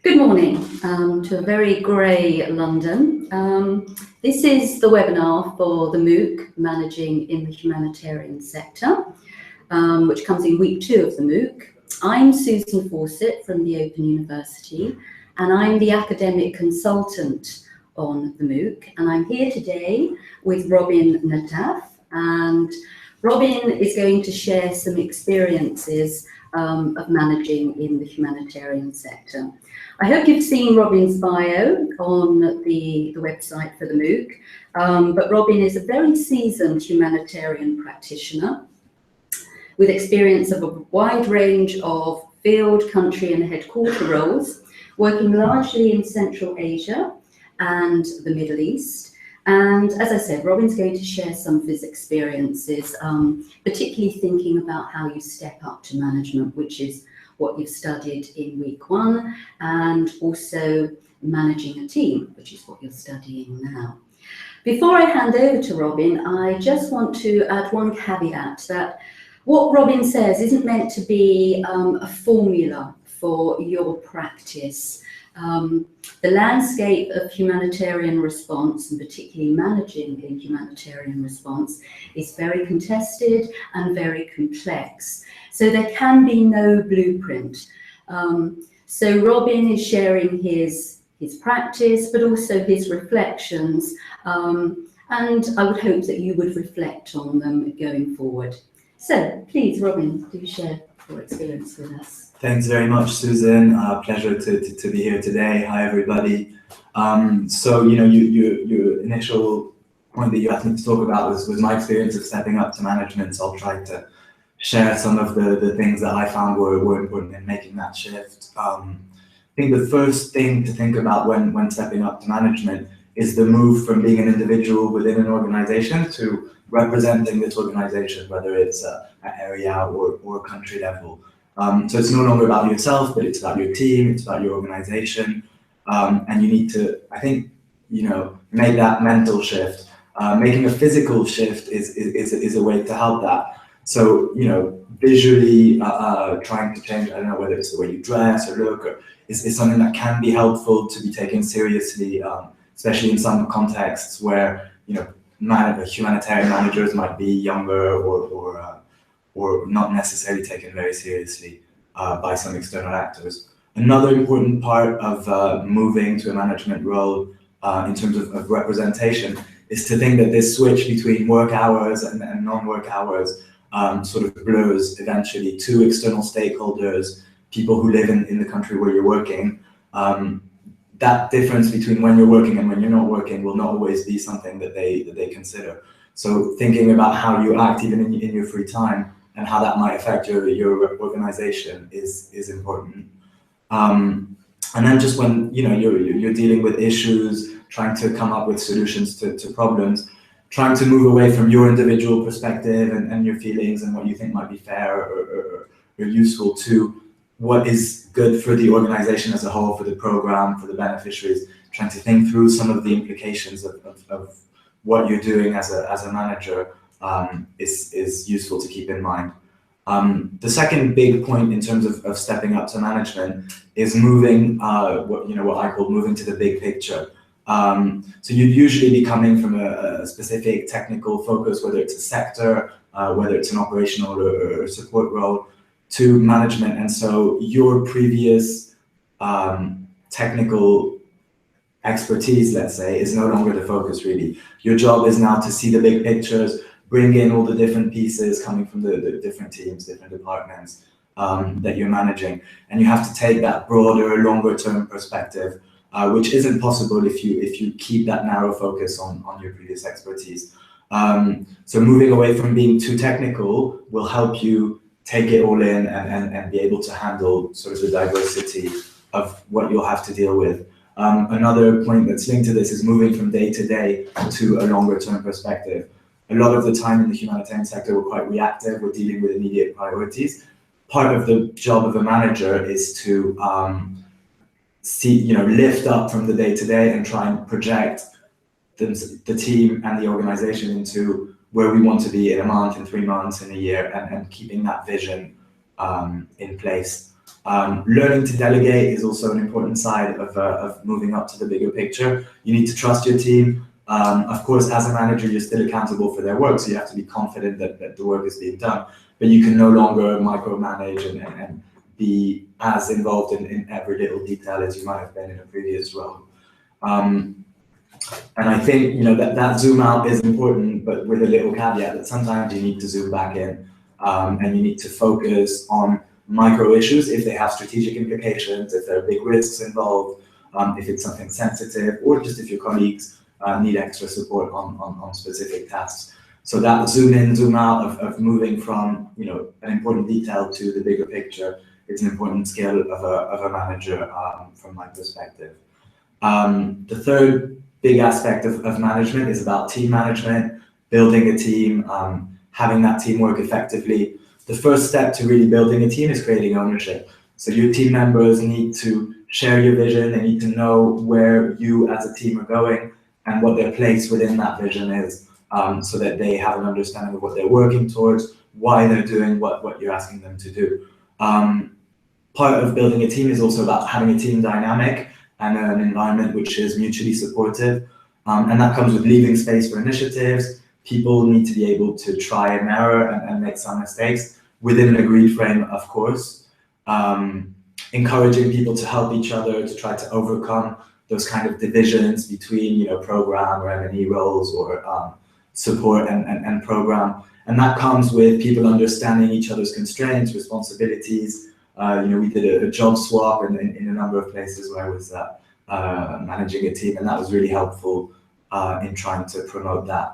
Good morning to a very grey London. This is the webinar for the MOOC, Managing in the Humanitarian Sector, which comes in week 2 of the MOOC. I'm Susan Fawcett from the Open University, and I'm the academic consultant on the MOOC. And I'm here today with Robin Nataf, and Robin is going to share some experiences of managing in the humanitarian sector. I hope you've seen Robin's bio on the website for the MOOC, but Robin is a very seasoned humanitarian practitioner with experience of a wide range of field, country and headquarter roles, working largely in Central Asia and the Middle East. And as I said, Robin's going to share some of his experiences, particularly thinking about how you step up to management, which is what you've studied in week 1, and also managing a team, which is what you're studying now. Before I hand over to Robin, I just want to add one caveat that what Robin says isn't meant to be a formula for your practice. The landscape of humanitarian response, and particularly managing in humanitarian response, is very contested and very complex. So there can be no blueprint. So Robin is sharing his practice, but also his reflections. And I would hope that you would reflect on them going forward. So please, Robin, do share your experience with us. Thanks very much, Susan. Pleasure to be here today. Hi, everybody. So, your initial point that you asked me to talk about was my experience of stepping up to management. So I'll try to share some of the things that I found were important in making that shift. I think the first thing to think about when stepping up to management is the move from being an individual within an organization to representing this organization, whether it's at area or country level. So it's no longer about yourself, but it's about your team, it's about your organization. And you need to, I think, make that mental shift. Making a physical shift is a way to help that. So, visually trying to change, I don't know whether it's the way you dress or look, or is something that can be helpful to be taken seriously, especially in some contexts where, humanitarian managers might be younger or not necessarily taken very seriously by some external actors. Another important part of moving to a management role in terms of representation is to think that this switch between work hours and non-work hours sort of blurs eventually to external stakeholders, people who live in the country where you're working. That difference between when you're working and when you're not working will not always be something that they consider. So thinking about how you act even in your free time and how that might affect your organization is important. And then just when you're dealing with issues, trying to come up with solutions to problems, trying to move away from your individual perspective and your feelings and what you think might be fair or useful to what is good for the organization as a whole, for the program, for the beneficiaries, trying to think through some of the implications of what you're doing as a manager is useful to keep in mind. The second big point in terms of stepping up to management is moving, what I call moving to the big picture. So you'd usually be coming from a specific technical focus, whether it's a sector, whether it's an operational or support role, to management. And so your previous technical expertise, let's say, is no longer the focus really. Your job is now to see the big pictures, bring in all the different pieces coming from the different teams, different departments that you're managing. And you have to take that broader, longer term perspective, which isn't possible if you keep that narrow focus on your previous expertise. So moving away from being too technical will help you take it all in and be able to handle sort of the diversity of what you'll have to deal with. Another point that's linked to this is moving from day to day to a longer term perspective. A lot of the time in the humanitarian sector, we're quite reactive, we're dealing with immediate priorities. Part of the job of a manager is to lift up from the day to day and try and project the team and the organization into where we want to be in a month, in 3 months, in a year, and keeping that vision in place. Learning to delegate is also an important side of moving up to the bigger picture. You need to trust your team. Of course, as a manager, you're still accountable for their work, so you have to be confident that the work is being done, but you can no longer micromanage and be as involved in every little detail as you might have been in a previous role. And I think, you know, that zoom out is important, but with a little caveat that sometimes you need to zoom back in, and you need to focus on micro issues if they have strategic implications, if there are big risks involved, if it's something sensitive, or just if your colleagues need extra support on specific tasks. So that zoom in, zoom out of moving from, you know, an important detail to the bigger picture is an important skill of a manager from my perspective. The third big aspect of management is about team management, building a team, having that team work effectively. The first step to really building a team is creating ownership. So your team members need to share your vision, they need to know where you as a team are going and what their place within that vision is, so that they have an understanding of what they're working towards, why they're doing what you're asking them to do. Part of building a team is also about having a team dynamic and an environment which is mutually supportive. And that comes with leaving space for initiatives. People need to be able to try and error and make some mistakes within an agreed frame, of course. Encouraging people to help each other, to try to overcome those kind of divisions between, you know, program or M&E roles or support and program. And that comes with people understanding each other's constraints, responsibilities. You know, we did a job swap in a number of places where I was managing a team, and that was really helpful in trying to promote that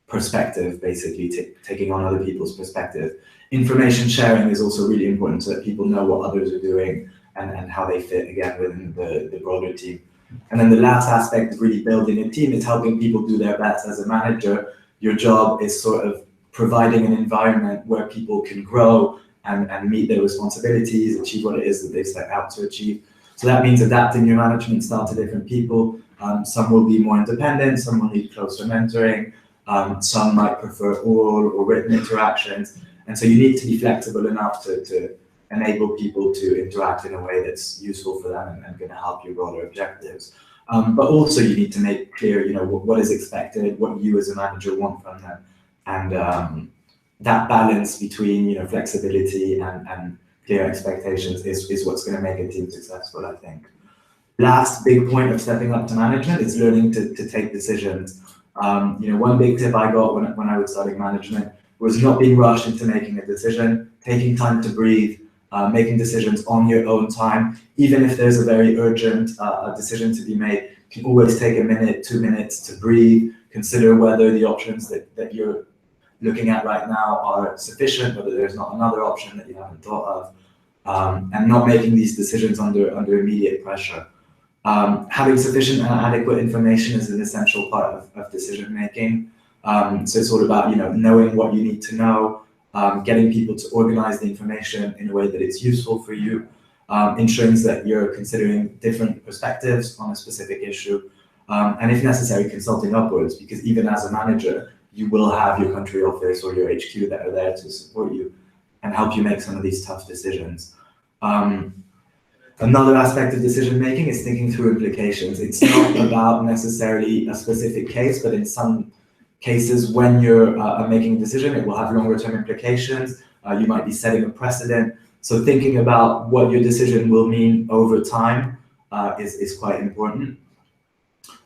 perspective, basically taking on other people's perspective. Information sharing is also really important so that people know what others are doing and how they fit, again, within the broader team. And then the last aspect of really building a team is helping people do their best. As a manager, your job is sort of providing an environment where people can grow and meet their responsibilities, achieve what it is that they set out to achieve. So that means adapting your management style to different people. Some will be more independent, some will need closer mentoring, some might prefer oral or written interactions. And so you need to be flexible enough to enable people to interact in a way that's useful for them and going to help your broader objectives. But also you need to make clear, you know, what is expected, what you as a manager want from them. And that balance between, you know, flexibility and clear expectations is what's going to make a team successful, I think. Last big point of stepping up to management is learning to take decisions. You know, one big tip I got when I was starting management was not being rushed into making a decision, taking time to breathe, making decisions on your own time. Even if there's a very urgent decision to be made, you can always take a minute, 2 minutes to breathe, consider whether the options that you're looking at right now are sufficient, whether there's not another option that you haven't thought of, and not making these decisions under immediate pressure. Having sufficient and adequate information is an essential part of decision making. So it's all about, you know, knowing what you need to know, getting people to organize the information in a way that it's useful for you, ensuring that you're considering different perspectives on a specific issue, and if necessary, consulting upwards, because even as a manager, you will have your country office or your HQ that are there to support you and help you make some of these tough decisions. Another aspect of decision making is thinking through implications. It's not about necessarily a specific case, but in some cases, when you're making a decision, it will have longer term implications. You might be setting a precedent. So thinking about what your decision will mean over time is quite important.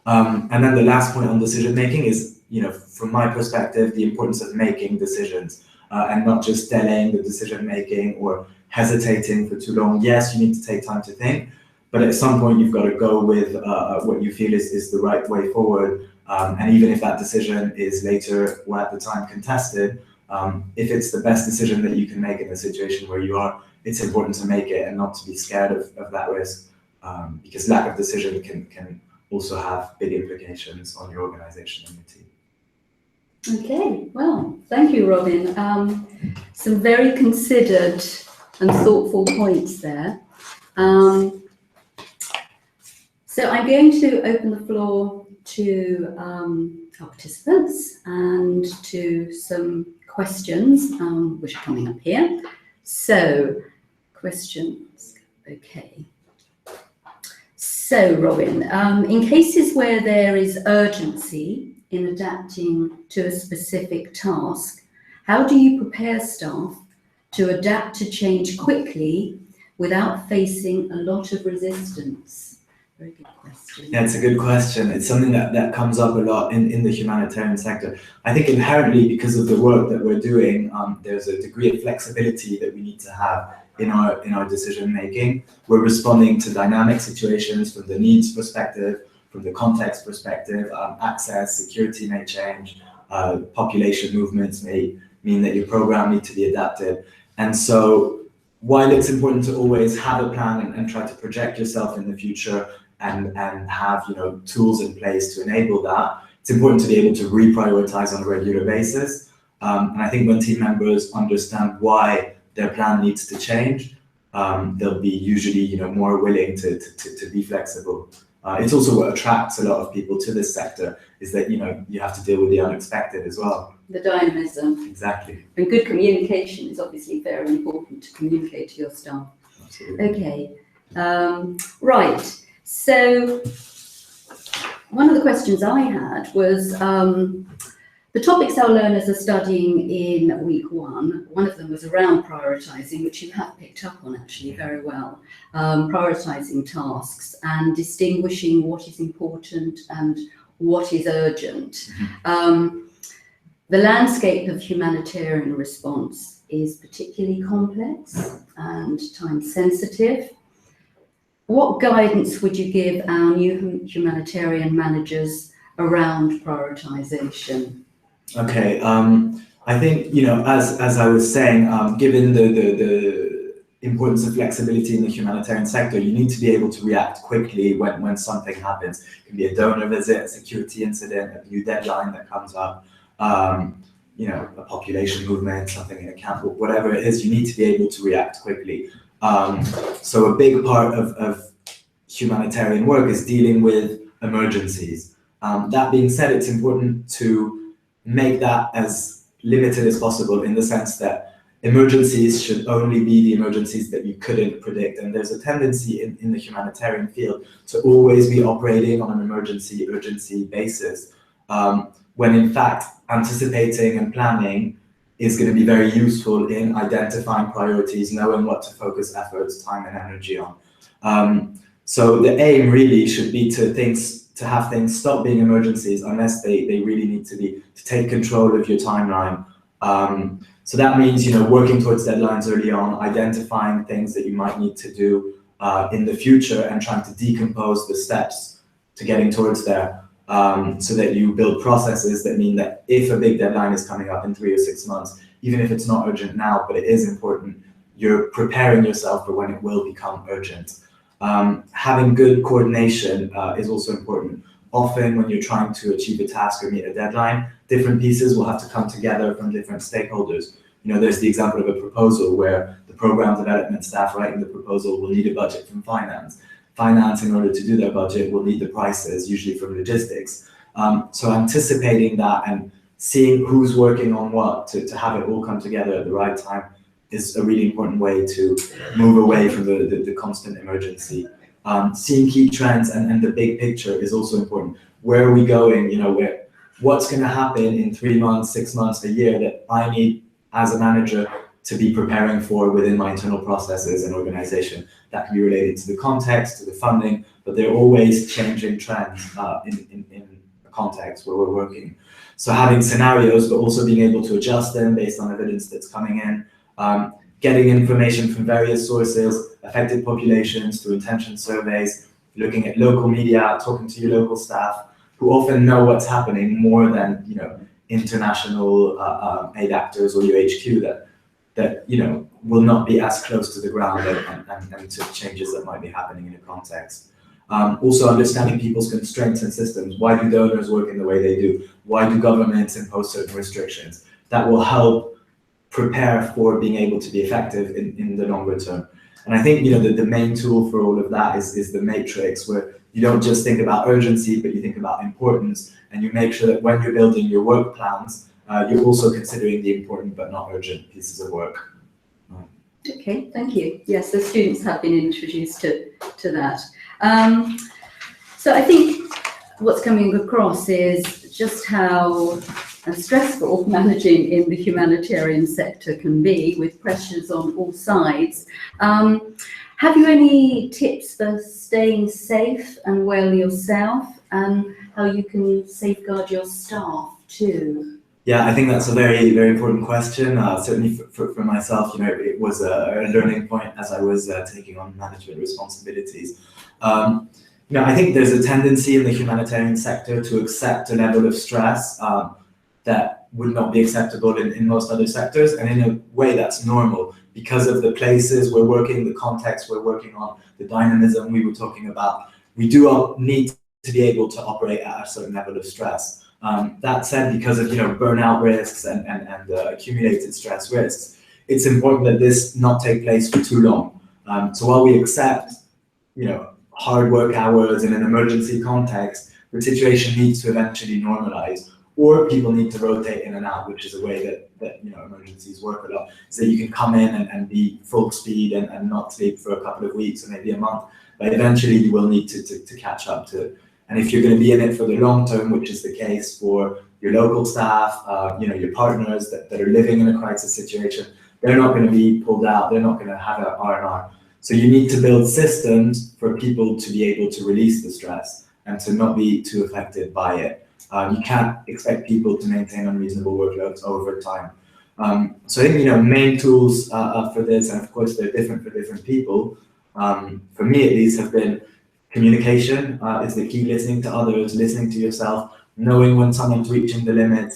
And then the last point on decision making is, you know, from my perspective, the importance of making decisions and not just delaying the decision making or hesitating for too long. Yes, you need to take time to think, but at some point you've got to go with what you feel is the right way forward. And even if that decision is later or at the time contested, if it's the best decision that you can make in the situation where you are, it's important to make it and not to be scared of that risk, because lack of decision can also have big implications on your organization and your team. Okay, well, thank you, Robin. Some very considered and thoughtful points there. So I'm going to open the floor to our participants and to some questions which are coming up here. So questions? Okay. So, Robin, in cases where there is urgency in adapting to a specific task, how do you prepare staff to adapt to change quickly without facing a lot of resistance? Very good question. Yeah, it's a good question. It's something that comes up a lot in the humanitarian sector. I think inherently, because of the work that we're doing, there's a degree of flexibility that we need to have in our decision making. We're responding to dynamic situations from the needs perspective, from the context perspective. Access, security may change. Population movements may mean that your program needs to be adapted. And so, while it's important to always have a plan and try to project yourself in the future and have tools in place to enable that, it's important to be able to reprioritize on a regular basis. And I think when team members understand why their plan needs to change, they'll be usually more willing to be flexible. It's also what attracts a lot of people to this sector, is that you have to deal with the unexpected as well. The dynamism. Exactly. And good communication is obviously very important to communicate to your staff. Absolutely. Okay. Right. So one of the questions I had was the topics our learners are studying in week one. One of them was around prioritising, which you have picked up on actually very well. Prioritising tasks and distinguishing what is important and what is urgent. The landscape of humanitarian response is particularly complex and time sensitive. What guidance would you give our new humanitarian managers around prioritisation? Okay, I think as I was saying, given the importance of flexibility in the humanitarian sector, you need to be able to react quickly when something happens. It can be a donor visit, a security incident, a new deadline that comes up, a population movement, something in a camp, whatever it is. You need to be able to react quickly. So a big part of humanitarian work is dealing with emergencies. That being said, it's important to make that as limited as possible, in the sense that emergencies should only be the emergencies that you couldn't predict. And there's a tendency in the humanitarian field to always be operating on an urgency basis, when in fact anticipating and planning is going to be very useful in identifying priorities, knowing what to focus efforts, time and energy on. So the aim really should be to have things stop being emergencies unless they really need to take control of your timeline. So that means working towards deadlines early on, identifying things that you might need to do in the future, and trying to decompose the steps to getting towards there, so that you build processes that mean that if a big deadline is coming up in 3 or 6 months, even if it's not urgent now, but it is important, you're preparing yourself for when it will become urgent. Having good coordination is also important. Often when you're trying to achieve a task or meet a deadline, different pieces will have to come together from different stakeholders. There's the example of a proposal where the program development staff writing the proposal will need a budget from finance. Finance, in order to do their budget, will need the prices, usually from logistics. So anticipating that and seeing who's working on what to have it all come together at the right time is a really important way to move away from the constant emergency. Seeing key trends and the big picture is also important. Where are we going? What's going to happen in 3 months, 6 months, a year that I need as a manager to be preparing for within my internal processes and organization. That can be related to the context, to the funding, but they're always changing trends in the context where we're working. So having scenarios, but also being able to adjust them based on evidence that's coming in, getting information from various sources, affected populations through intention surveys, looking at local media, talking to your local staff, who often know what's happening more than international aid actors or UHQ that will not be as close to the ground and to changes that might be happening in a context. Also understanding people's constraints and systems. Why do donors work in the way they do? Why do governments impose certain restrictions? That will help prepare for being able to be effective in the longer term. And I think the main tool for all of that is the matrix, where you don't just think about urgency, but you think about importance, and you make sure that when you're building your work plans, you're also considering the important but not urgent pieces of work. Okay, thank you. Yes, the students have been introduced to that. So I think what's coming across is just how stressful managing in the humanitarian sector can be, with pressures on all sides. Have you any tips for staying safe and well yourself, and how you can safeguard your staff too? Yeah, I think that's a very, very important question. Certainly for myself, it was a learning point as I was taking on management responsibilities. I think there's a tendency in the humanitarian sector to accept a level of stress that would not be acceptable in most other sectors. And in a way, that's normal because of the places we're working, the context we're working on, the dynamism we were talking about. We do need to be able to operate at a certain level of stress. That said, because of burnout risks and accumulated stress risks, it's important that this not take place for too long. So while we accept hard work hours in an emergency context, the situation needs to eventually normalize, or people need to rotate in and out, which is a way that emergencies work a lot. So you can come in and be full speed and not sleep for a couple of weeks or maybe a month, but eventually you will need to catch up to. And if you're going to be in it for the long term, which is the case for your local staff, your partners that are living in a crisis situation, they're not going to be pulled out. They're not going to have an R&R. So you need to build systems for people to be able to release the stress and to not be too affected by it. You can't expect people to maintain unreasonable workloads over time. So I think main tools for this, and of course they're different for different people. For me at least, have been communication is the key. Listening to others, listening to yourself, knowing when someone's reaching the limit,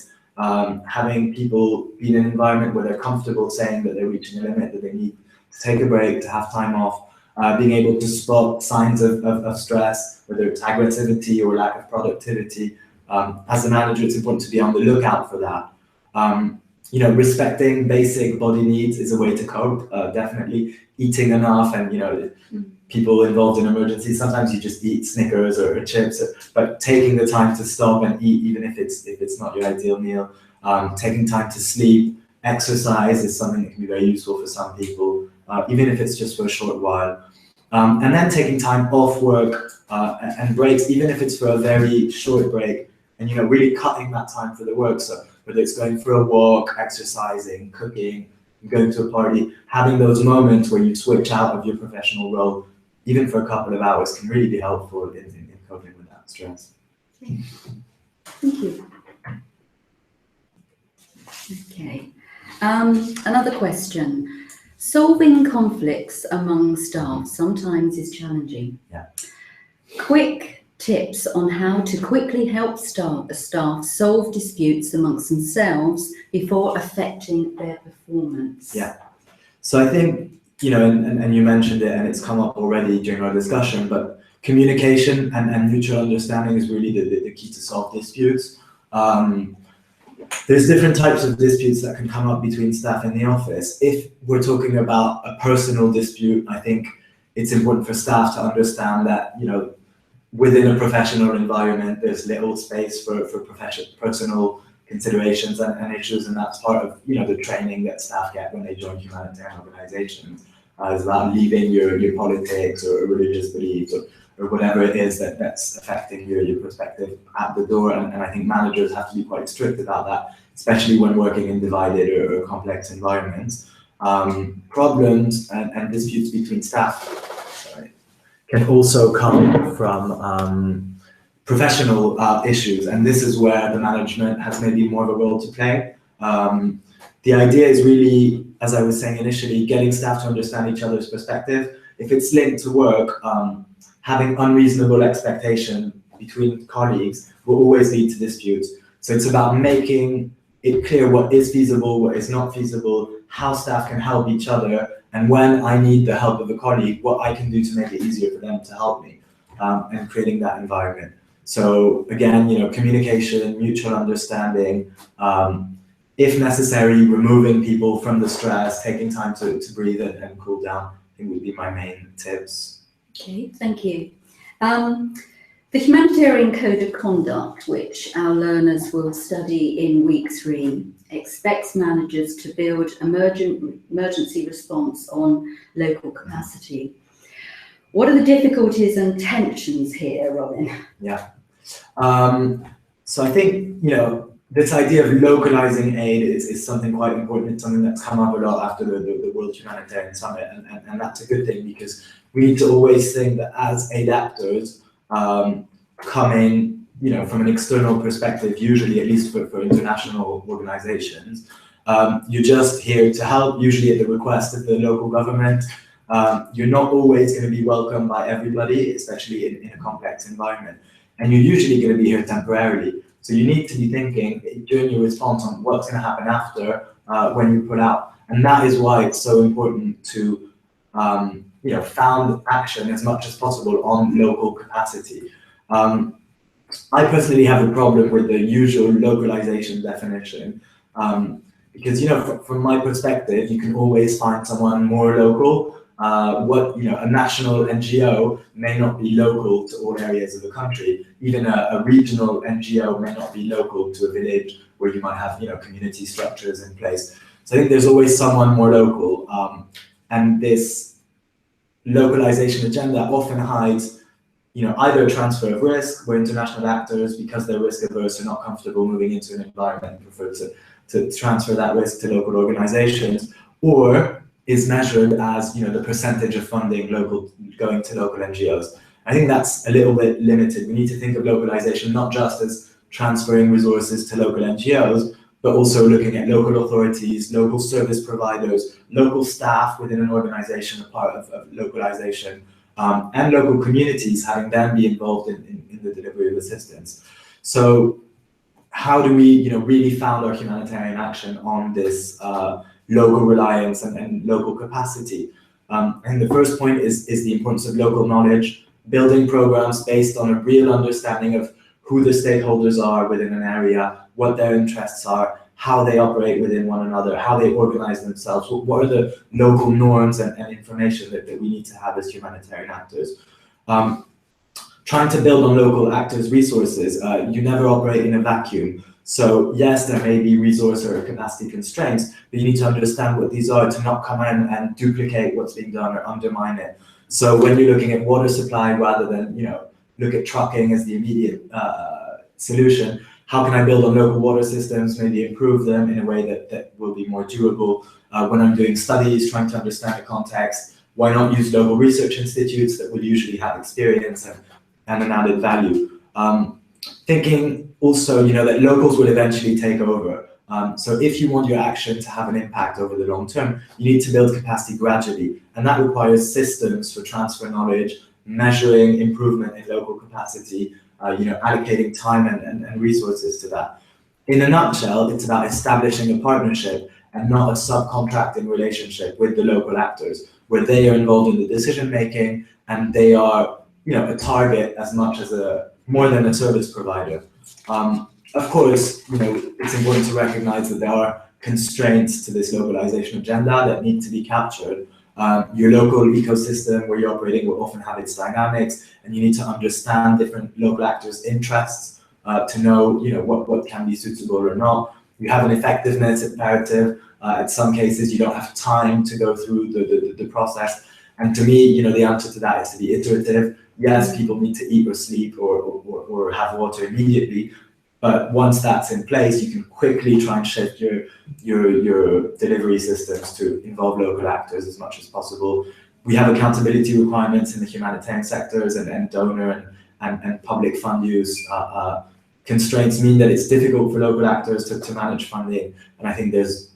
having people be in an environment where they're comfortable saying that they're reaching a limit, that they need to take a break, to have time off, being able to spot signs of stress, whether it's aggressivity or lack of productivity. As a manager, it's important to be on the lookout for that. Respecting basic body needs is a way to cope, definitely. Eating enough, and people involved in emergencies, sometimes you just eat Snickers or chips, but taking the time to stop and eat, even if it's not your ideal meal. Taking time to sleep, exercise is something that can be very useful for some people, even if it's just for a short while. And then taking time off work and breaks, even if it's for a very short break, and really cutting that time for the work. So whether it's going for a walk, exercising, cooking, going to a party, having those moments where you switch out of your professional role, even for a couple of hours, can really be helpful in coping with that stress. Okay. Thank you. Okay. Another question. Solving conflicts among staff sometimes is challenging. Yeah. Quick tips on how to quickly help staff solve disputes amongst themselves before affecting their performance. Yeah. So I think, and you mentioned it, and it's come up already during our discussion, but communication and mutual understanding is really the key to solve disputes. There's different types of disputes that can come up between staff in the office. If we're talking about a personal dispute, I think it's important for staff to understand that, within a professional environment, there's little space for personal considerations and issues, and that's part of the training that staff get when they join humanitarian organizations. It's about leaving your politics or religious beliefs or whatever it is that's affecting your perspective at the door, and I think managers have to be quite strict about that, especially when working in divided or complex environments. Problems and disputes between staff can also come from professional issues, and this is where the management has maybe more of a role to play. The idea is really, as I was saying initially, getting staff to understand each other's perspective. If it's linked to work, having unreasonable expectation between colleagues will always lead to disputes. So it's about making it clear what is feasible, what is not feasible, how staff can help each other, and when I need the help of a colleague, what I can do to make it easier for them to help me, and creating that environment. So again, communication, mutual understanding, if necessary, removing people from the stress, taking time to breathe and cool down, I think would be my main tips. Okay, thank you. The Humanitarian Code of Conduct, which our learners will study in week 3, expects managers to build emergency response on local capacity. What are the difficulties and tensions here, Robin? Yeah. So I think, this idea of localizing aid is something quite important. It's something that's come up a lot after the World Humanitarian Summit, and that's a good thing, because we need to always think that as aid actors, coming, from an external perspective, usually, at least for international organizations, you're just here to help, usually at the request of the local government. You're not always going to be welcomed by everybody, especially in a complex environment. And you're usually going to be here temporarily. So you need to be thinking during your response on what's going to happen after when you put out. And that is why it's so important to found action as much as possible on local capacity. I personally have a problem with the usual localization definition, because from my perspective, you can always find someone more local. A national NGO may not be local to all areas of the country. Even a regional NGO may not be local to a village where you might have community structures in place. So I think there's always someone more local, and this localization agenda often hides either a transfer of risk, where international actors, because they're risk averse, are not comfortable moving into an environment and prefer to transfer that risk to local organizations, or is measured as the percentage of funding going to local NGOs. I think that's a little bit limited. We need to think of localization not just as transferring resources to local NGOs, but also looking at local authorities, local service providers, local staff within an organization, a part of localization, and local communities, having them be involved in the delivery of assistance. So how do we really found our humanitarian action on this local reliance and local capacity? And the first point is the importance of local knowledge, building programs based on a real understanding of who the stakeholders are within an area, what their interests are, how they operate within one another, how they organize themselves, what are the local norms and information that we need to have as humanitarian actors. Trying to build on local actors' resources. You never operate in a vacuum. So yes, there may be resource or capacity constraints, but you need to understand what these are to not come in and duplicate what's being done or undermine it. So when you're looking at water supply, rather than look at trucking as the immediate solution, how can I build on local water systems, maybe improve them in a way that will be more durable? When I'm doing studies, trying to understand the context, why not use local research institutes that will usually have experience and an added value? Thinking also, that locals will eventually take over. So if you want your action to have an impact over the long term, you need to build capacity gradually. And that requires systems for transfer knowledge, measuring improvement in local capacity, allocating time and resources to that. In a nutshell, it's about establishing a partnership and not a subcontracting relationship with the local actors, where they are involved in the decision making and they are, a target as much as more than a service provider. Of course, it's important to recognize that there are constraints to this localization agenda that need to be captured. Your local ecosystem where you're operating will often have its dynamics, and you need to understand different local actors' interests to know, what can be suitable or not. You have an effectiveness imperative. In some cases, you don't have time to go through the process. And to me, the answer to that is to be iterative. Yes, people need to eat or sleep or have water immediately, but once that's in place, you can quickly try and shift your delivery systems to involve local actors as much as possible. We have accountability requirements in the humanitarian sectors, and donor and public fund use constraints mean that it's difficult for local actors to manage funding. And I think there's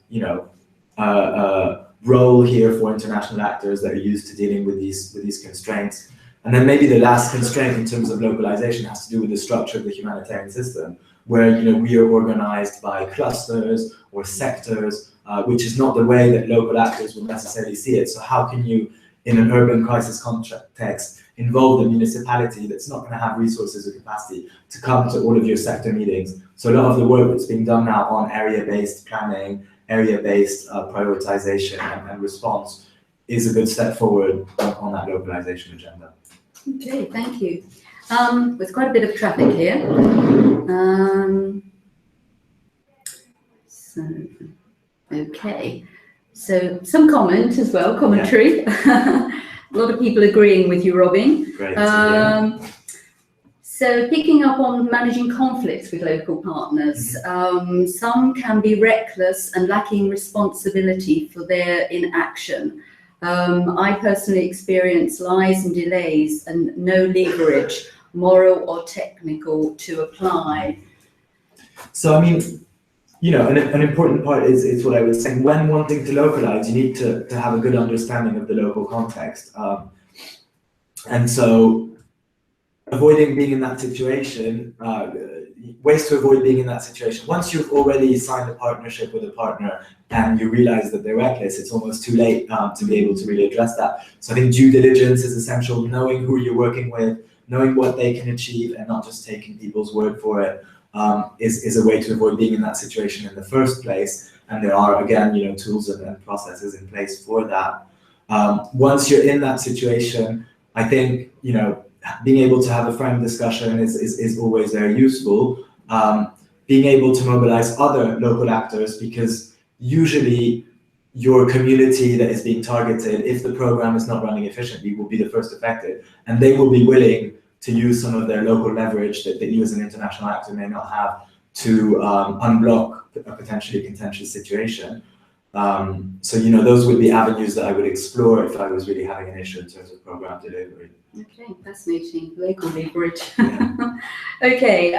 a role here for international actors that are used to dealing with these constraints. And then maybe the last constraint in terms of localization has to do with the structure of the humanitarian system, where we are organized by clusters or sectors, which is not the way that local actors would necessarily see it. So how can you, in an urban crisis context, involve the municipality that's not going to have resources or capacity to come to all of your sector meetings? So a lot of the work that's being done now on area-based planning, area-based prioritization and response is a good step forward on that localization agenda. Okay, thank you. There's quite a bit of traffic here. Okay. So some comment as well, commentary. Yeah. A lot of people agreeing with you, Robin. Great. So picking up on managing conflicts with local partners, some can be reckless and lacking responsibility for their inaction. I personally experience lies and delays and no leverage, moral or technical, to apply. So, I mean, you know, an important part is what I was saying. When wanting to localize, you need to have a good understanding of the local context. And so avoiding being in that situation, ways to avoid being in that situation. Once you've already signed a partnership with a partner and you realize that they're reckless, it's almost too late to be able to really address that. So I think due diligence is essential, knowing who you're working with, knowing what they can achieve and not just taking people's word for it, is a way to avoid being in that situation in the first place. And there are, again, you know, tools and processes in place for that. Once you're in that situation, I think, you know, being able to have a frank discussion is always very useful. Being able to mobilize other local actors, because usually your community that is being targeted, if the program is not running efficiently, will be the first affected, and they will be willing to use some of their local leverage that you as an international actor may not have to unblock a potentially contentious situation. So, you know, those would be avenues that I would explore if I was really having an issue in terms of program delivery. Okay, fascinating. Local leverage. Yeah. Okay.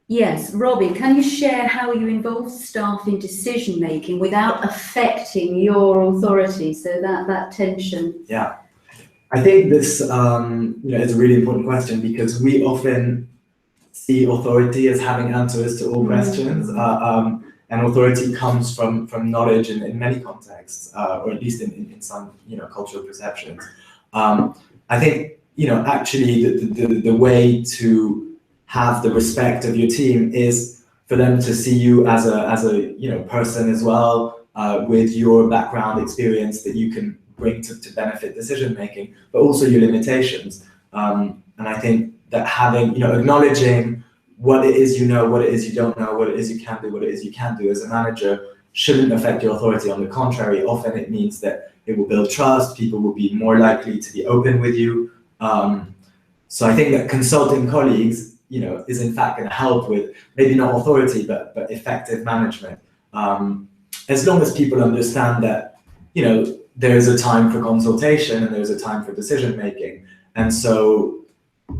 Yes, Robin, can you share how you involve staff in decision making without affecting your authority? So that tension. Yeah, I think this you know, is a really important question, because we often see authority as having answers to all questions. And authority comes from knowledge in many contexts, or at least in some, you know, cultural perceptions. I think, you know, actually the way to have the respect of your team is for them to see you as a you know, person as well, with your background experience that you can bring to benefit decision making, but also your limitations. And I think that having, you know, acknowledging what it is you know, what it is you don't know, what it is you can do, what it is you can't do as a manager shouldn't affect your authority. On the contrary, often it means that it will build trust, people will be more likely to be open with you. So I think that consulting colleagues, you know, is in fact going to help with maybe not authority, but effective management. As long as people understand that, you know, there's a time for consultation and there's a time for decision making. And so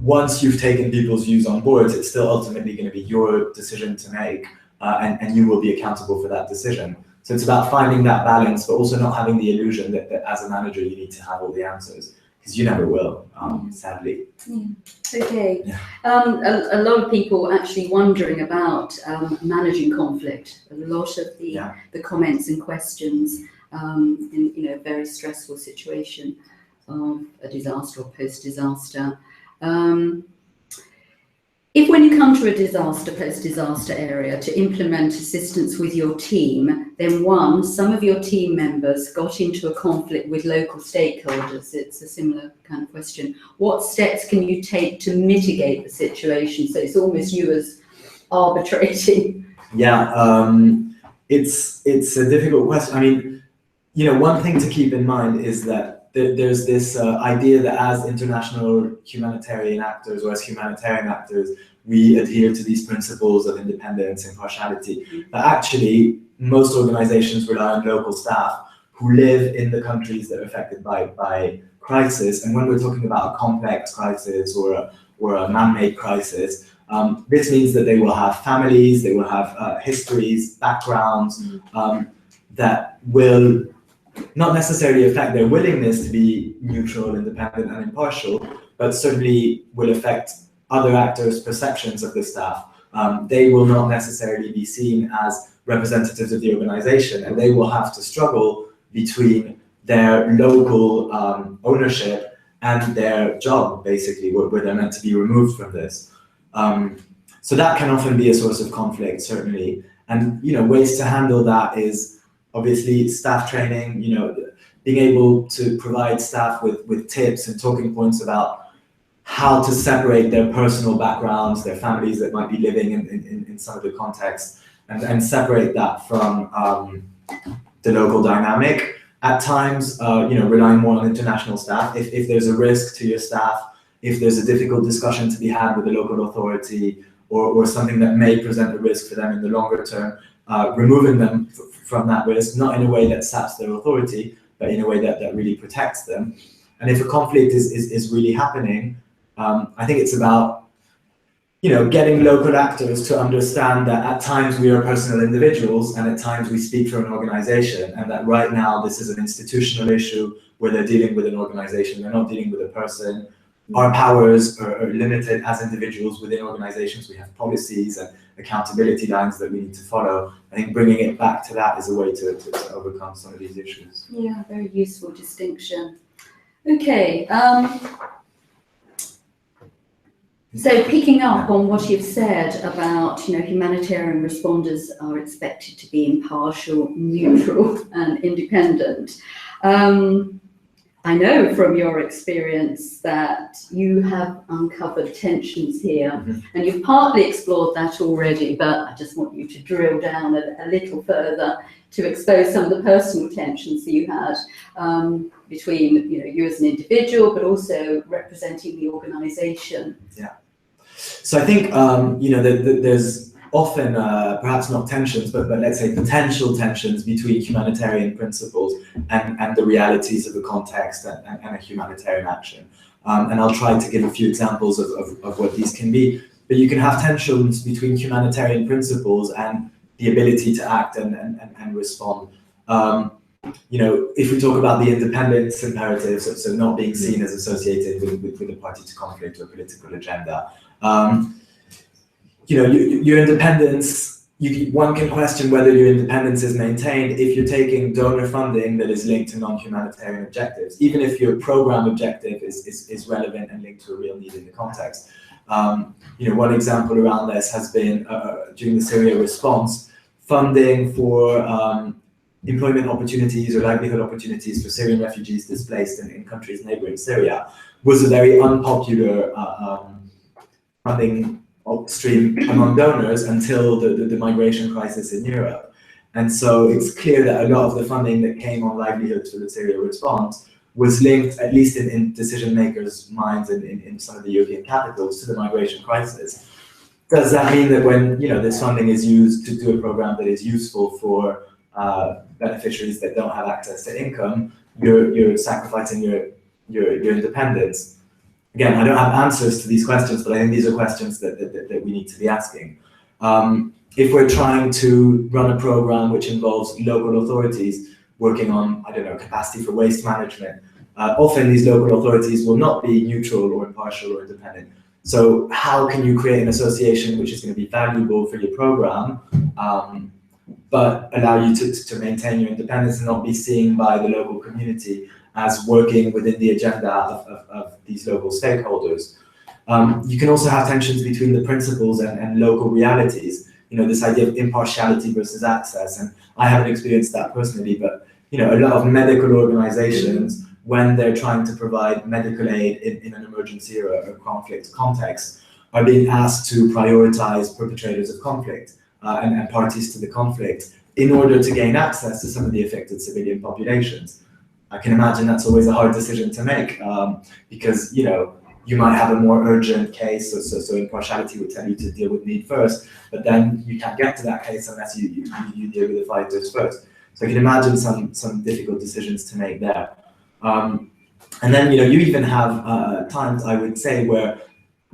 once you've taken people's views on board, it's still ultimately going to be your decision to make, and you will be accountable for that decision. So it's about finding that balance, but also not having the illusion that as a manager you need to have all the answers, because you never will, sadly. Yeah. Okay. Yeah. A lot of people actually wondering about managing conflict. A lot of the comments and questions in, you know, a very stressful situation of a disaster or post-disaster. If when you come to a disaster, post-disaster area to implement assistance with your team, then some of your team members got into a conflict with local stakeholders, it's a similar kind of question. What steps can you take to mitigate the situation? So it's almost you as arbitrating. Yeah, it's a difficult question. I mean, you know, one thing to keep in mind is that there's this idea that as international humanitarian actors, or as humanitarian actors, we adhere to these principles of independence, impartiality. But actually, most organizations rely on local staff who live in the countries that are affected by crisis. And when we're talking about a complex crisis or a man-made crisis, this means that they will have families, they will have histories, backgrounds that will not necessarily affect their willingness to be neutral, independent, and impartial, but certainly will affect other actors' perceptions of the staff. They will not necessarily be seen as representatives of the organization, and they will have to struggle between their local ownership and their job, basically, where they're meant to be removed from this. So that can often be a source of conflict, certainly. And, you know, ways to handle that is obviously staff training. You know, being able to provide staff with tips and talking points about how to separate their personal backgrounds, their families that might be living in some of the contexts, and separate that from the local dynamic. At times, relying more on international staff. If there's a risk to your staff, if there's a difficult discussion to be had with the local authority, or something that may present a risk for them in the longer term, removing them from that risk, not in a way that saps their authority, but in a way that really protects them. And if a conflict is really happening, I think it's about getting local actors to understand that at times we are personal individuals and at times we speak for an organization, and that right now this is an institutional issue where they're dealing with an organization, they're not dealing with a person. Our powers are limited as individuals within organizations. We have policies and accountability lines that we need to follow. I think bringing it back to that is a way to overcome some of these issues. Yeah, very useful distinction. Okay. So picking up on what you've said about, humanitarian responders are expected to be impartial, neutral, and independent. I know from your experience that you have uncovered tensions here, and you've partly explored that already, but I just want you to drill down a little further to expose some of the personal tensions that you had between, you as an individual, but also representing the organisation. Yeah. So I think, there's often, perhaps not tensions, but let's say potential tensions between humanitarian principles and the realities of the context and a humanitarian action. And I'll try to give a few examples of what these can be. But you can have tensions between humanitarian principles and the ability to act and respond. If we talk about the independence imperative, so not being seen as associated with a party to conflict or political agenda, your independence, one can question whether your independence is maintained if you're taking donor funding that is linked to non-humanitarian objectives, even if your program objective is relevant and linked to a real need in the context. One example around this has been during the Syria response, funding for employment opportunities or livelihood opportunities for Syrian refugees displaced in countries neighboring Syria was a very unpopular funding stream among donors until the migration crisis in Europe. And so it's clear that a lot of the funding that came on livelihoods for the Syria response was linked, at least in decision makers' minds in some of the European capitals, to the migration crisis. Does that mean that when this funding is used to do a program that is useful for beneficiaries that don't have access to income, you're sacrificing your independence? Again, I don't have answers to these questions, but I think these are questions that we need to be asking. If we're trying to run a program which involves local authorities working on, capacity for waste management, often these local authorities will not be neutral or impartial or independent. So how can you create an association which is going to be valuable for your program, but allow you to maintain your independence and not be seen by the local community as working within the agenda of these local stakeholders? You can also have tensions between the principles and local realities. This idea of impartiality versus access, and I haven't experienced that personally, but a lot of medical organizations, when they're trying to provide medical aid in an emergency or a conflict context, are being asked to prioritize perpetrators of conflict and parties to the conflict in order to gain access to some of the affected civilian populations. I can imagine that's always a hard decision to make because you might have a more urgent case, so impartiality would tell you to deal with need first, but then you can't get to that case unless you deal with the fighters first. So I can imagine some difficult decisions to make there. And then you even have times, I would say, where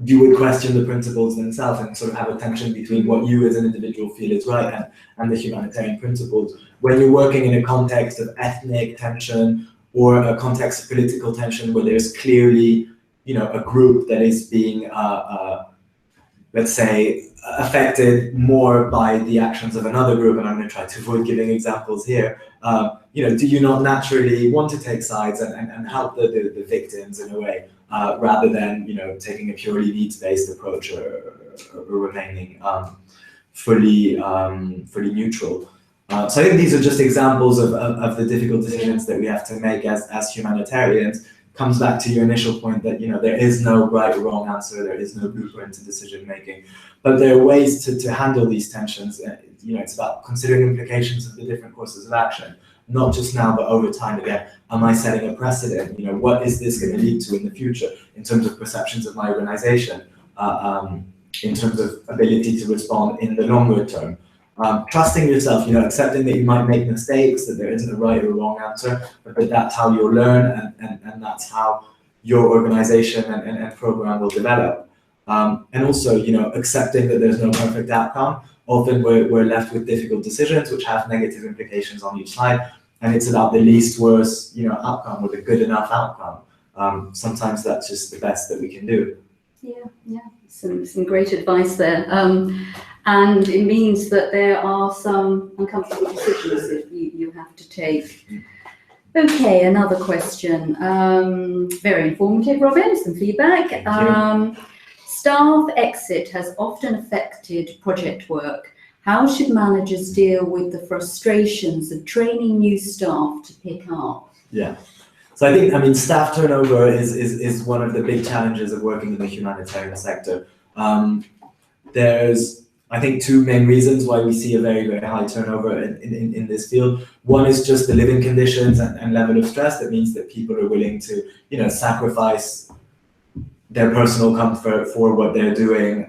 you would question the principles themselves and sort of have a tension between what you as an individual feel is right and the humanitarian principles. When you're working in a context of ethnic tension or a context of political tension where there's clearly, a group that is being, let's say, affected more by the actions of another group, and I'm going to try to avoid giving examples here, do you not naturally want to take sides and help the victims in a way, rather than, taking a purely needs-based approach or remaining fully neutral? So I think these are just examples of the difficult decisions that we have to make as humanitarians. Comes back to your initial point that, there is no right or wrong answer, there is no blueprint to decision making, but there are ways to handle these tensions. It's about considering implications of the different courses of action, not just now, but over time. Again, am I setting a precedent? What is this going to lead to in the future in terms of perceptions of my organization, in terms of ability to respond in the longer term? Trusting yourself, accepting that you might make mistakes, that there isn't a right or wrong answer, but that's how you'll learn, and that's how your organization and program will develop. And also, accepting that there's no perfect outcome. Often we're left with difficult decisions which have negative implications on each side, and it's about the least worst, outcome, or the good enough outcome. Sometimes that's just the best that we can do. Yeah, some great advice there. And it means that there are some uncomfortable decisions that you have to take. Okay, another question. Very informative, Robin, some feedback. Staff exit has often affected project work. How should managers deal with the frustrations of training new staff to pick up? Yeah. So I think, staff turnover is one of the big challenges of working in the humanitarian sector. There's, I think, two main reasons why we see a very, very high turnover in this field. One is just the living conditions and level of stress. That means that people are willing to, sacrifice their personal comfort for what they're doing,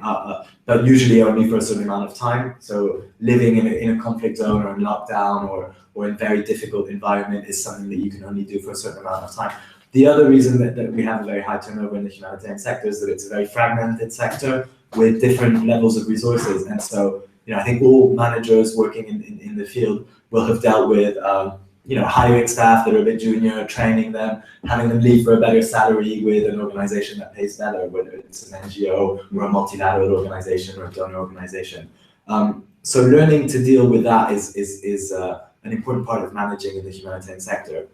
but usually only for a certain amount of time. So living in a conflict zone or in lockdown or in very difficult environment is something that you can only do for a certain amount of time. The other reason that we have a very high turnover in the humanitarian sector is that it's a very fragmented sector with different levels of resources. And so, I think all managers working in the field will have dealt with, hiring staff that are a bit junior, training them, having them leave for a better salary with an organization that pays better, whether it's an NGO or a multilateral organization or a donor organization. So learning to deal with that is an important part of managing in the humanitarian sector.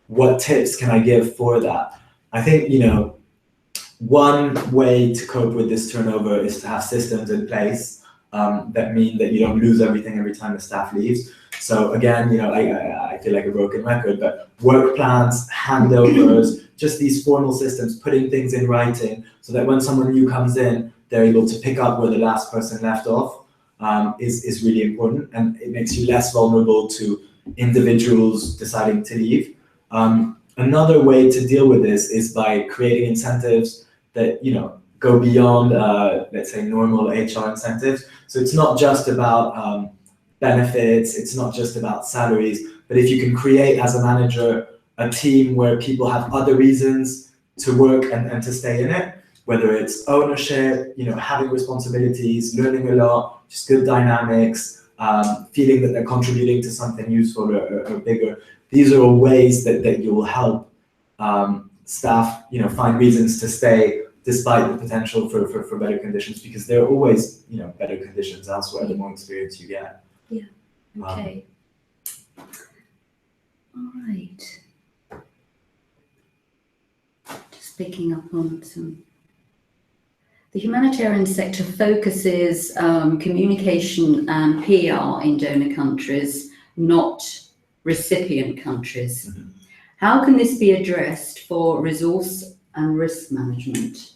What tips can I give for that? I think, one way to cope with this turnover is to have systems in place that mean that you don't lose everything every time the staff leaves. So again, I feel like a broken record, but work plans, handovers, just these formal systems, putting things in writing so that when someone new comes in, they're able to pick up where the last person left off, is really important. And it makes you less vulnerable to individuals deciding to leave. Another way to deal with this is by creating incentives that, go beyond, let's say, normal HR incentives. So it's not just about benefits, it's not just about salaries, but if you can create as a manager a team where people have other reasons to work and to stay in it, whether it's ownership, having responsibilities, learning a lot, just good dynamics, feeling that they're contributing to something useful or bigger. These are all ways that you will help staff, find reasons to stay despite the potential for better conditions, because there are always, better conditions elsewhere the more experience you get. Yeah. Okay. All right. Just picking up on some. The humanitarian sector focuses communication and PR in donor countries, not recipient countries. Mm-hmm. How can this be addressed for resource and risk management?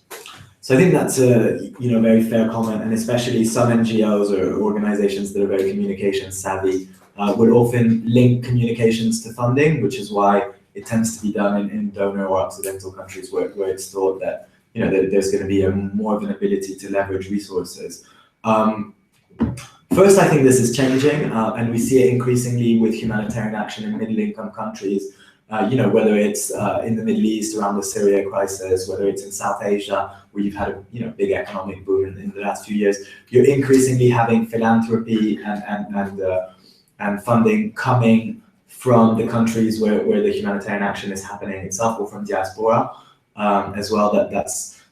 So I think that's a very fair comment, and especially some NGOs or organizations that are very communication savvy would often link communications to funding, which is why it tends to be done in donor or Occidental countries where it's thought that that there's going to be more of an ability to leverage resources. First, I think this is changing, and we see it increasingly with humanitarian action in middle-income countries. Whether it's in the Middle East around the Syria crisis, whether it's in South Asia, where you've had a big economic boom in the last few years, you're increasingly having philanthropy and funding coming from the countries where the humanitarian action is happening itself, or from diaspora as well.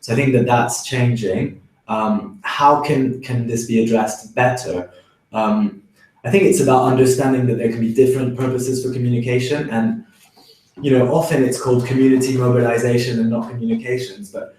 So I think that's changing. How can this be addressed better? I think it's about understanding that there can be different purposes for communication, and often it's called community mobilization and not communications, but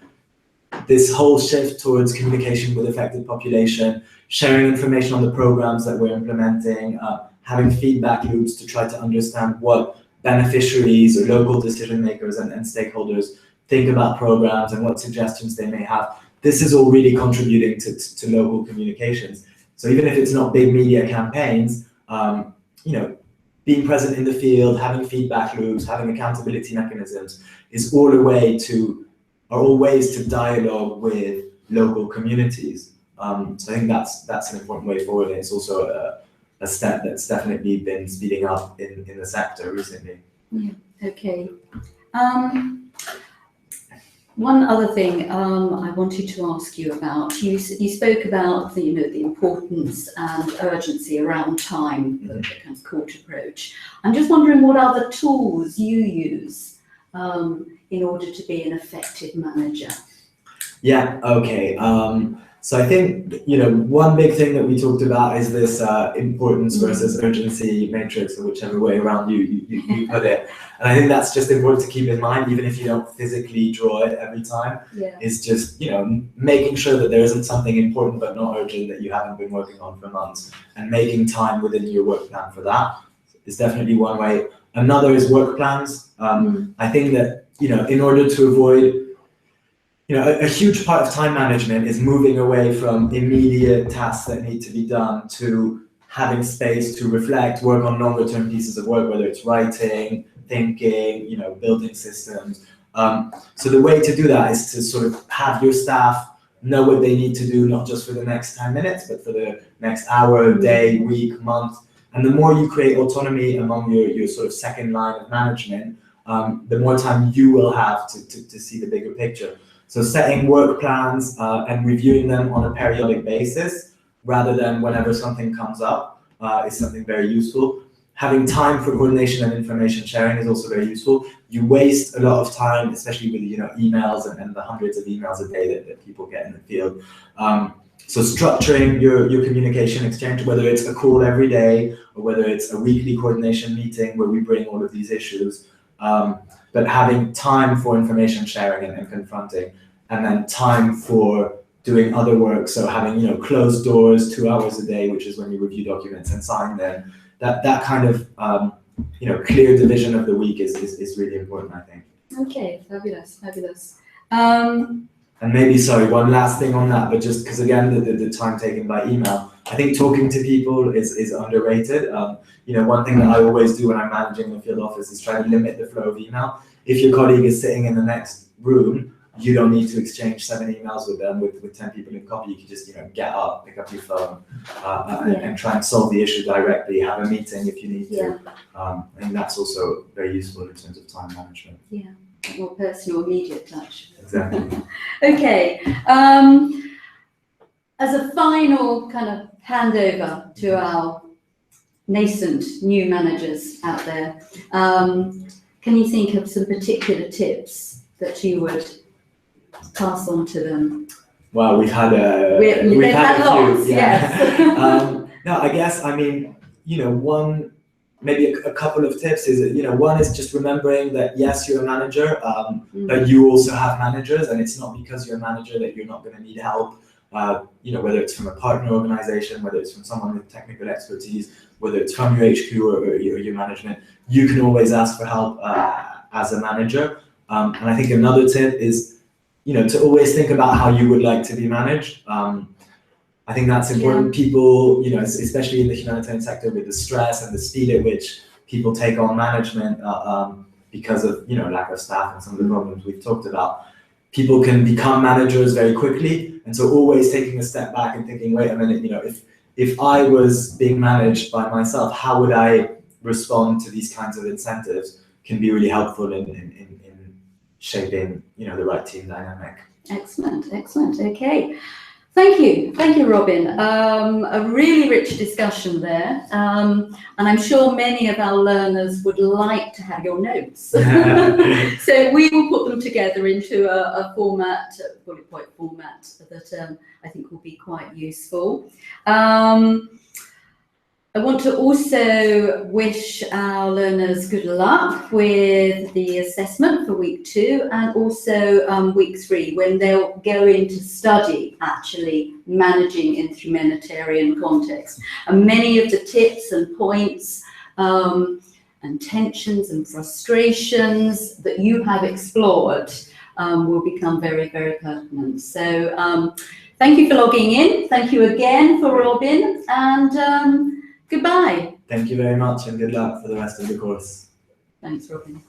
this whole shift towards communication with affected population, sharing information on the programs that we're implementing, having feedback loops to try to understand what beneficiaries or local decision makers and stakeholders think about programs and what suggestions they may have. This is all really contributing to local communications. So even if it's not big media campaigns, being present in the field, having feedback loops, having accountability mechanisms is all ways to dialogue with local communities. So I think that's an important way forward. And it's also a step that's definitely been speeding up in the sector recently. Yeah. Okay. One other thing I wanted to ask you about, you spoke about the importance and urgency around time, the kind of court approach. I'm just wondering what other tools you use in order to be an effective manager. Yeah, okay. So I think, one big thing that we talked about is this importance versus urgency matrix, or whichever way around you put it. And I think that's just important to keep in mind, even if you don't physically draw it every time. Yeah. It's just, making sure that there isn't something important but not urgent that you haven't been working on for months, and making time within your work plan for that is definitely one way. Another is work plans. I think that, in order to avoid a huge part of time management is moving away from immediate tasks that need to be done to having space to reflect, work on longer term pieces of work, whether it's writing, thinking, building systems. So the way to do that is to sort of have your staff know what they need to do, not just for the next 10 minutes, but for the next hour, day, week, month. And the more you create autonomy among your sort of second line of management, the more time you will have to see the bigger picture. So setting work plans and reviewing them on a periodic basis, rather than whenever something comes up, is something very useful. Having time for coordination and information sharing is also very useful. You waste a lot of time, especially with emails and the hundreds of emails a day that people get in the field. So structuring your communication exchange, whether it's a call every day or whether it's a weekly coordination meeting where we bring all of these issues, but having time for information sharing and confronting, and then time for doing other work. So having closed doors 2 hours a day, which is when you review documents and sign them. That kind of clear division of the week is really important, I think. Okay, fabulous. And maybe, sorry, one last thing on that, but just because again, the time taken by email, I think talking to people is underrated. One thing that I always do when I'm managing the field office is try to limit the flow of email. If your colleague is sitting in the next room, you don't need to exchange 7 emails with them with 10 people in copy. You can just get up, pick up your phone, and try and solve the issue directly. Have a meeting if you need to. I think that's also very useful in terms of time management. Yeah, more personal, immediate touch. Exactly. Okay. As a final kind of handover to our nascent new managers out there, can you think of some particular tips that you would pass on to them? Well, we've had a lots, few. Yes. No, I guess, one, maybe a couple of tips is that, one is just remembering that yes, you're a manager, but you also have managers, and it's not because you're a manager that you're not going to need help. Whether it's from a partner organization, whether it's from someone with technical expertise, whether it's from your HQ or your management, you can always ask for help as a manager. And I think another tip is, to always think about how you would like to be managed. I think that's important. People, especially in the humanitarian sector, with the stress and the speed at which people take on management because of lack of staff and some of the problems we've talked about, people can become managers very quickly. And so always taking a step back and thinking, wait a minute, if I was being managed by myself, how would I respond to these kinds of incentives, can be really helpful in shaping the right team dynamic. Excellent. Okay. Thank you, Robin. A really rich discussion there, and I'm sure many of our learners would like to have your notes. So we will put them together into a format, a bullet point format that I think will be quite useful. I want to also wish our learners good luck with the assessment for week 2 and also week 3, when they'll go into study actually managing in the humanitarian context. And many of the tips and points and tensions and frustrations that you have explored will become very, very pertinent. So thank you for logging in. Thank you again for Robin, and goodbye. Thank you very much and good luck for the rest of the course. Thanks, Robin.